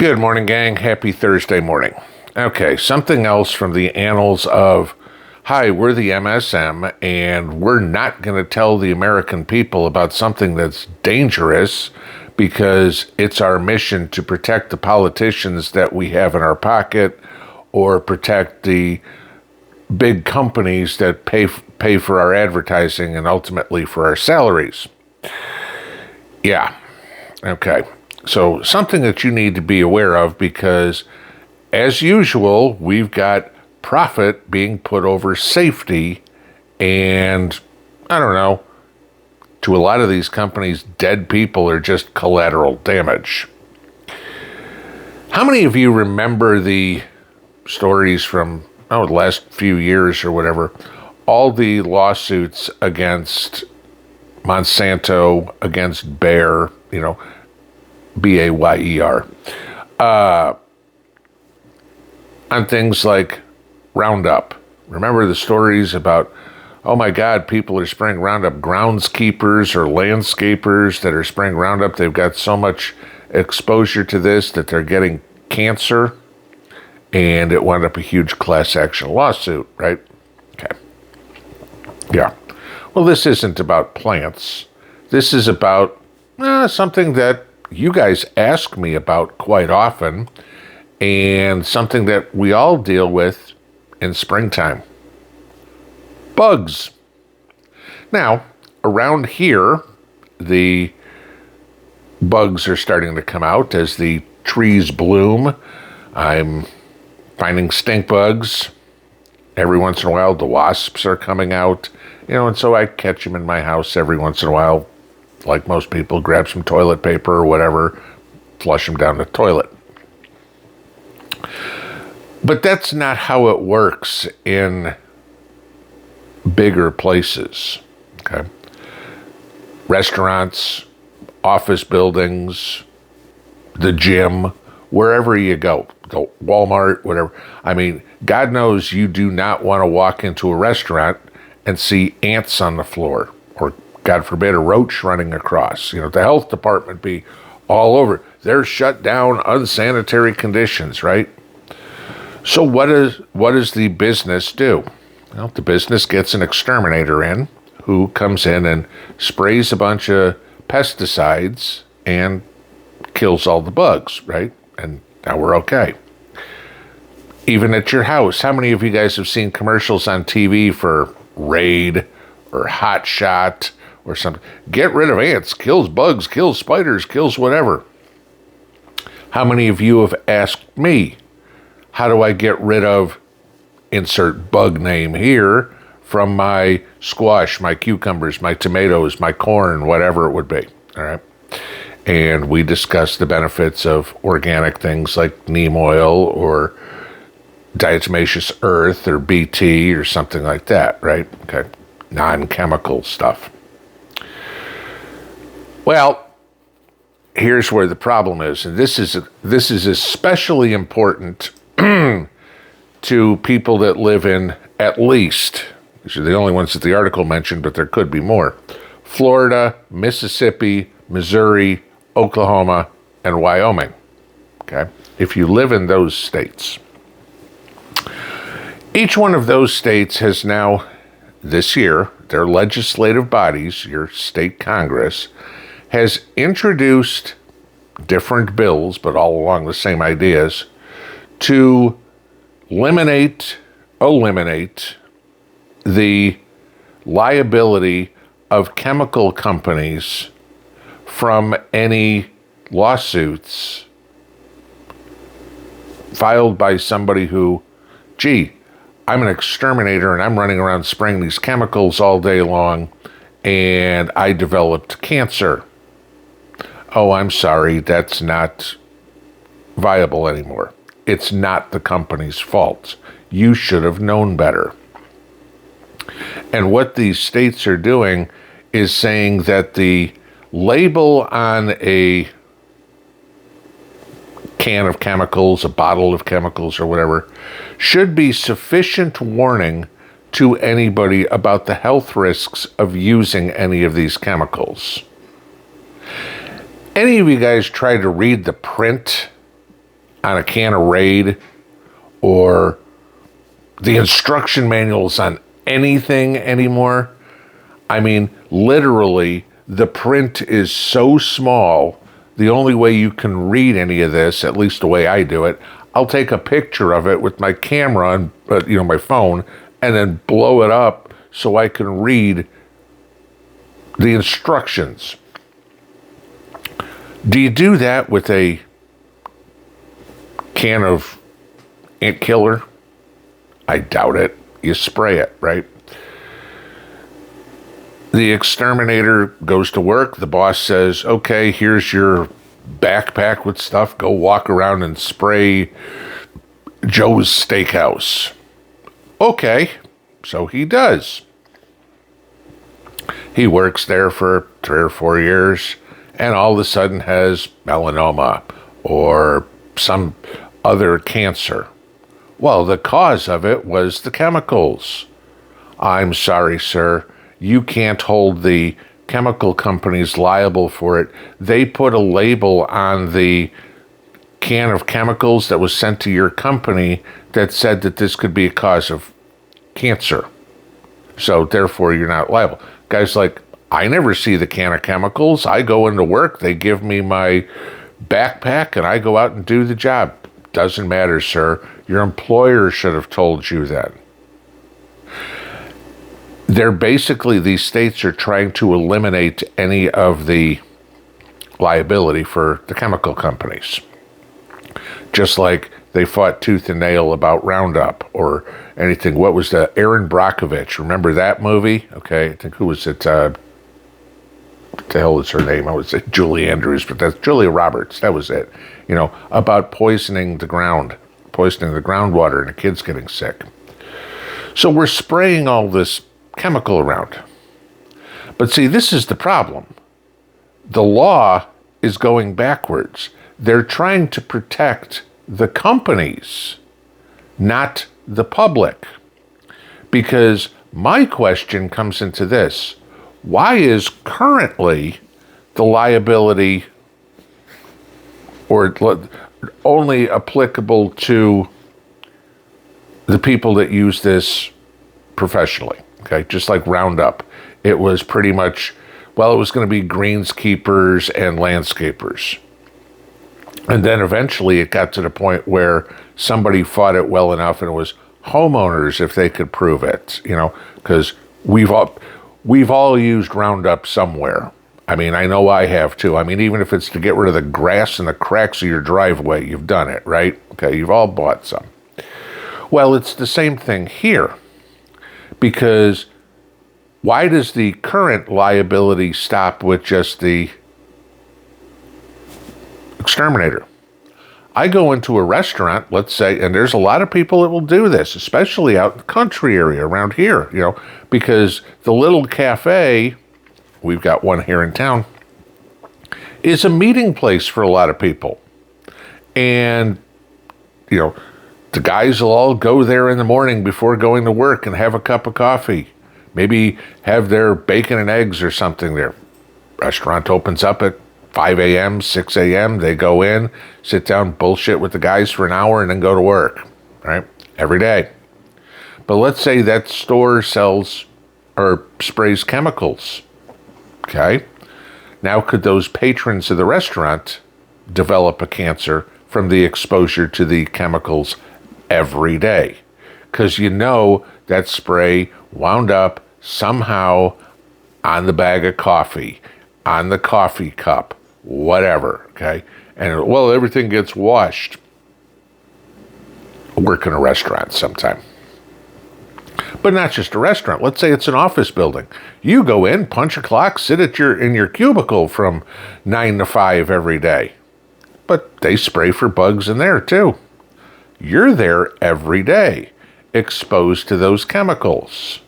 Good morning, gang. Happy Thursday morning. Okay, something else from the annals of, hi, we're the MSM, and we're not going to tell the American people about something that's dangerous because it's our mission to protect the politicians that we have in our pocket or protect the big companies that pay for our advertising and ultimately for our salaries. Yeah, okay. So something that you need to be aware of because, as usual, we've got profit being put over safety, and I don't know, to a lot of these companies, dead people are just collateral damage. How many of you remember the stories from, the last few years or whatever, all the lawsuits against Monsanto, against Bayer, Bayer, on things like Roundup? Remember the stories about, oh my God, people are spraying Roundup, groundskeepers or landscapers that are spraying Roundup, they've got so much exposure to this that they're getting cancer, and it wound up a huge class action lawsuit, right? Okay. Yeah. Well, this isn't about plants. This is about something that you guys ask me about quite often, and something that we all deal with in springtime. Bugs. Now, around here, the bugs are starting to come out as the trees bloom. I'm finding stink bugs. Every once in a while, the wasps are coming out, and so I catch them in my house every once in a while. Like most people, grab some toilet paper or whatever, flush them down the toilet. But that's not how it works in bigger places, okay? Restaurants, office buildings, the gym, wherever you go, Walmart, whatever. I mean, God knows you do not want to walk into a restaurant and see ants on the floor, or God forbid, a roach running across. The health department be all over. They're shut down, unsanitary conditions, right? So what does the business do? Well, the business gets an exterminator in who comes in and sprays a bunch of pesticides and kills all the bugs, right? And now we're okay. Even at your house, how many of you guys have seen commercials on TV for Raid or Hot Shot or something? Get rid of ants, kills bugs, kills spiders, kills whatever. How many of you have asked me, how do I get rid of, insert bug name here, from my squash, my cucumbers, my tomatoes, my corn, whatever it would be, all right? And we discuss the benefits of organic things like neem oil or diatomaceous earth or BT or something like that, right? Okay, non-chemical stuff. Well, here's where the problem is, and this is especially important to people that live in, at least, these are the only ones that the article mentioned, but there could be more, Florida, Mississippi, Missouri, Oklahoma, and Wyoming. Okay? If you live in those states. Each one of those states has now, this year, their legislative bodies, your state Congress, has introduced different bills, but all along the same ideas, to eliminate the liability of chemical companies from any lawsuits filed by somebody who, I'm an exterminator and I'm running around spraying these chemicals all day long and I developed cancer. Oh, I'm sorry, that's not viable anymore. It's not the company's fault. You should have known better. And what these states are doing is saying that the label on a can of chemicals, a bottle of chemicals or whatever, should be sufficient warning to anybody about the health risks of using any of these chemicals. Any of you guys try to read the print on a can of Raid or the instruction manuals on anything anymore. I mean, literally, the print is so small, the only way you can read any of this, at least the way I do it, I'll take a picture of it with my camera and my phone, and then blow it up so I can read the instructions. Do you do that with a can of ant killer? I doubt it. You spray it, right? The exterminator goes to work. The boss says, okay, here's your backpack with stuff. Go walk around and spray Joe's Steakhouse. Okay, so he does. He works there for 3 or 4 years and all of a sudden has melanoma or some other cancer. Well, the cause of it was the chemicals. I'm sorry, sir. You can't hold the chemical companies liable for it. They put a label on the can of chemicals that was sent to your company that said that this could be a cause of cancer. So therefore, you're not liable. Guys like, I never see the can of chemicals. I go into work, they give me my backpack, and I go out and do the job. Doesn't matter, sir. Your employer should have told you that. These states are trying to eliminate any of the liability for the chemical companies. Just like they fought tooth and nail about Roundup or anything. What was the Erin Brockovich? Remember that movie? Okay, I think who was it? What the hell is her name? I would say Julie Andrews, but that's Julia Roberts. That was it. About poisoning the groundwater and the kids getting sick. So we're spraying all this chemical around. But see, this is the problem. The law is going backwards. They're trying to protect the companies, not the public. Because my question comes into this. Why is currently the liability or only applicable to the people that use this professionally? Okay, just like Roundup. It was pretty much, it was going to be greenskeepers and landscapers. And then eventually it got to the point where somebody fought it well enough and it was homeowners if they could prove it, because we've all used Roundup somewhere. I mean, I know I have too. I mean, even if it's to get rid of the grass and the cracks of your driveway, you've done it, right? Okay, you've all bought some. Well, it's the same thing here. Because why does the current liability stop with just the exterminator? I go into a restaurant, let's say, and there's a lot of people that will do this, especially out in the country area around here, because the little cafe, we've got one here in town, is a meeting place for a lot of people. And, the guys will all go there in the morning before going to work and have a cup of coffee. Maybe have their bacon and eggs or something there. Restaurant opens up at 5 a.m., 6 a.m. They go in, sit down, bullshit with the guys for an hour, and then go to work, right? Every day. But let's say that store sells or sprays chemicals, okay? Now, could those patrons of the restaurant develop a cancer from the exposure to the chemicals every day? Because that spray wound up somehow on the bag of coffee, on the coffee cup, whatever, okay? And, everything gets washed. Work in a restaurant sometime. But not just a restaurant. Let's say it's an office building. You go in, punch a clock, sit in your cubicle from 9 to 5 every day. But they spray for bugs in there too. You're there every day, exposed to those chemicals.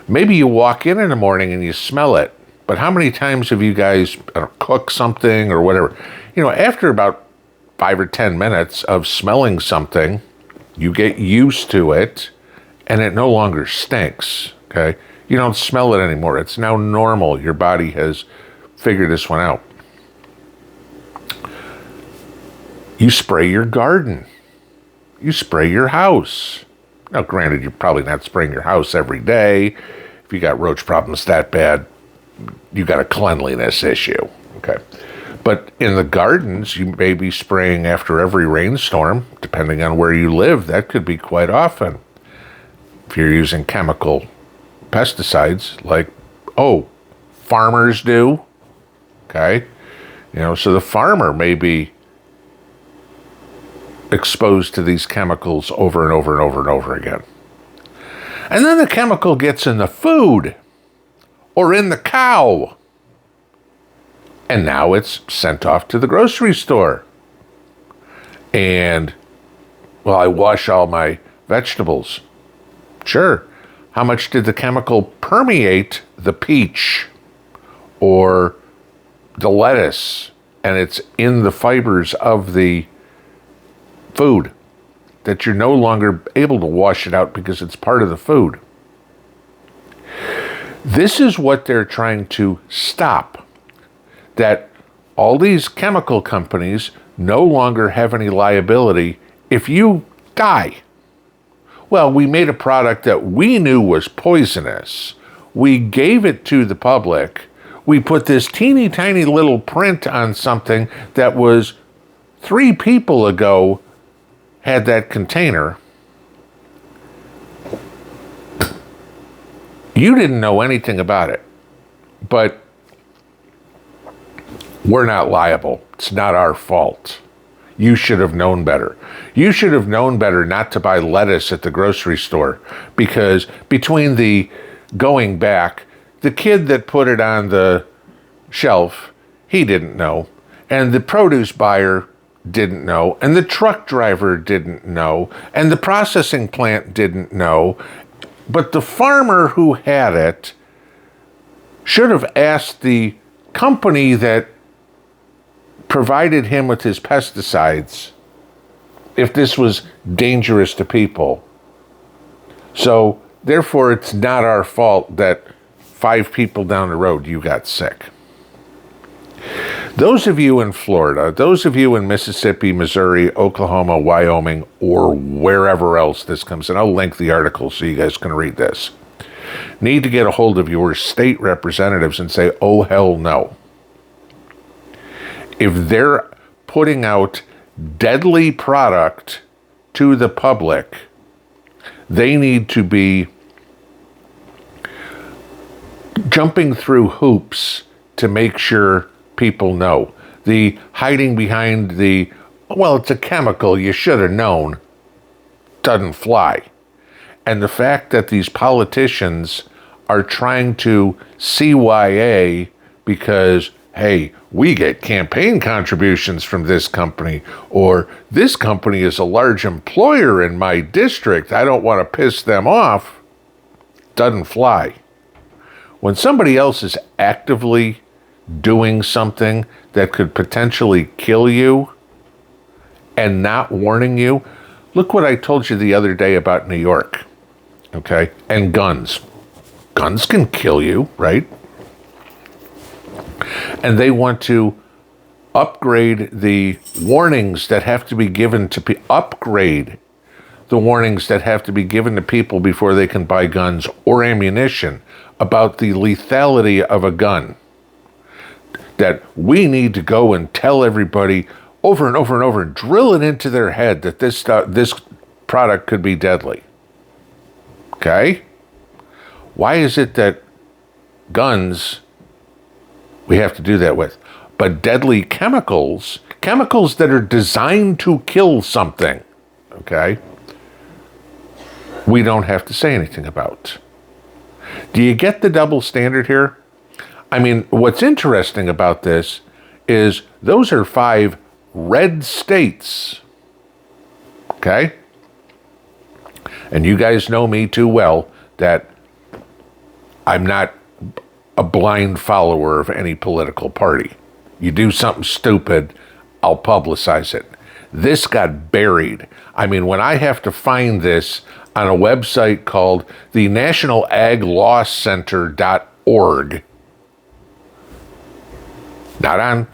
Maybe you walk in the morning and you smell it, but how many times have you guys cooked something or whatever? After about 5 or 10 minutes of smelling something, you get used to it and it no longer stinks, okay? You don't smell it anymore. It's now normal. Your body has figured this one out. You spray your garden. You spray your house. Now, granted, you're probably not spraying your house every day. If you got roach problems that bad, you got a cleanliness issue. Okay. But in the gardens, you may be spraying after every rainstorm, depending on where you live. That could be quite often. If you're using chemical pesticides, like, farmers do. Okay. So the farmer may be exposed to these chemicals over and over and over and over again. And then the chemical gets in the food or in the cow. And now it's sent off to the grocery store. And, I wash all my vegetables. Sure. How much did the chemical permeate the peach or the lettuce? And it's in the fibers of the food that you're no longer able to wash it out because it's part of the food. This is what they're trying to stop. That all these chemical companies no longer have any liability if you die. Well, we made a product that we knew was poisonous. We gave it to the public. We put this teeny tiny little print on something that was 3 people ago had that container. You didn't know anything about it, but we're not liable. It's not our fault. You should have known better. You should have known better not to buy lettuce at the grocery store, because between the going back, the kid that put it on the shelf, he didn't know, and the produce buyer didn't know, and the truck driver didn't know, and the processing plant didn't know, but the farmer who had it should have asked the company that provided him with his pesticides if this was dangerous to people. So, therefore, it's not our fault that 5 people down the road you got sick. Those of you in Florida, those of you in Mississippi, Missouri, Oklahoma, Wyoming, or wherever else this comes in, I'll link the article so you guys can read this, need to get a hold of your state representatives and say, oh, hell no. If they're putting out deadly product to the public, they need to be jumping through hoops to make sure people know. The hiding behind it's a chemical, you should have known, doesn't fly. And the fact that these politicians are trying to CYA because, hey, we get campaign contributions from this company, or this company is a large employer in my district, I don't want to piss them off, doesn't fly. When somebody else is actively doing something that could potentially kill you and not warning you, look what I told you the other day about New York, okay? And guns. Guns can kill you, right? And they want to upgrade the warnings that have to be given to upgrade the warnings that have to be given to people before they can buy guns or ammunition about the lethality of a gun. That we need to go and tell everybody over and over and over and drill it into their head that this product could be deadly. Okay? Why is it that guns we have to do that with, but deadly chemicals that are designed to kill something, okay, we don't have to say anything about? Do you get the double standard here? I mean, what's interesting about this is those are 5 red states, okay? And you guys know me too well that I'm not a blind follower of any political party. You do something stupid, I'll publicize it. This got buried. I mean, when I have to find this on a website called the National Ag Law Center.org, not on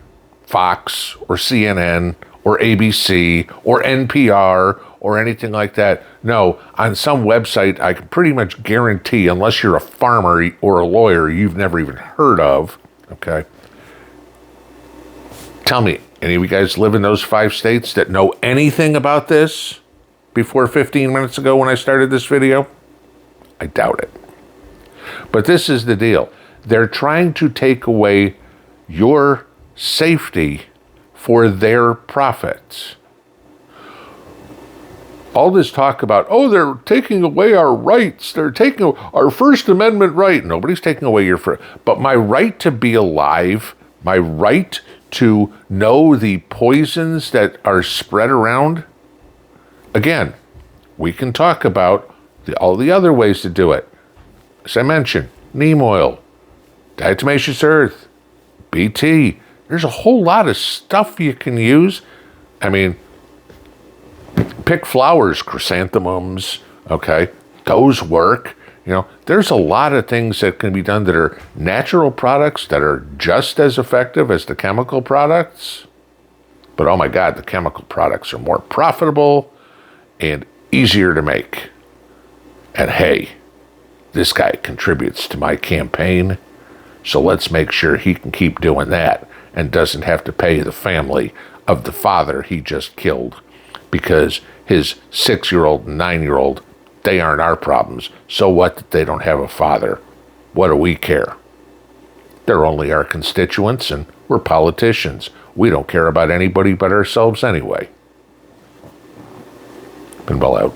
Fox or CNN or ABC or NPR or anything like that. No, on some website, I can pretty much guarantee, unless you're a farmer or a lawyer you've never even heard of, okay? Tell me, any of you guys live in those 5 states that know anything about this before 15 minutes ago when I started this video? I doubt it. But this is the deal. They're trying to take away your safety for their profits. All this talk about, oh, they're taking away our rights. They're taking our First Amendment right. Nobody's taking away your first. But my right to be alive, my right to know the poisons that are spread around. Again, we can talk about all the other ways to do it. As I mentioned, neem oil, diatomaceous earth, BT. There's a whole lot of stuff you can use. I mean, pick flowers, chrysanthemums, okay? Those work. You know, there's a lot of things that can be done that are natural products that are just as effective as the chemical products. But oh my God, the chemical products are more profitable and easier to make. And hey, this guy contributes to my campaign, so let's make sure he can keep doing that and doesn't have to pay the family of the father he just killed because his 6-year-old and 9-year-old, they aren't our problems. So what that they don't have a father? What do we care? They're only our constituents and we're politicians. We don't care about anybody but ourselves anyway. Pinball out.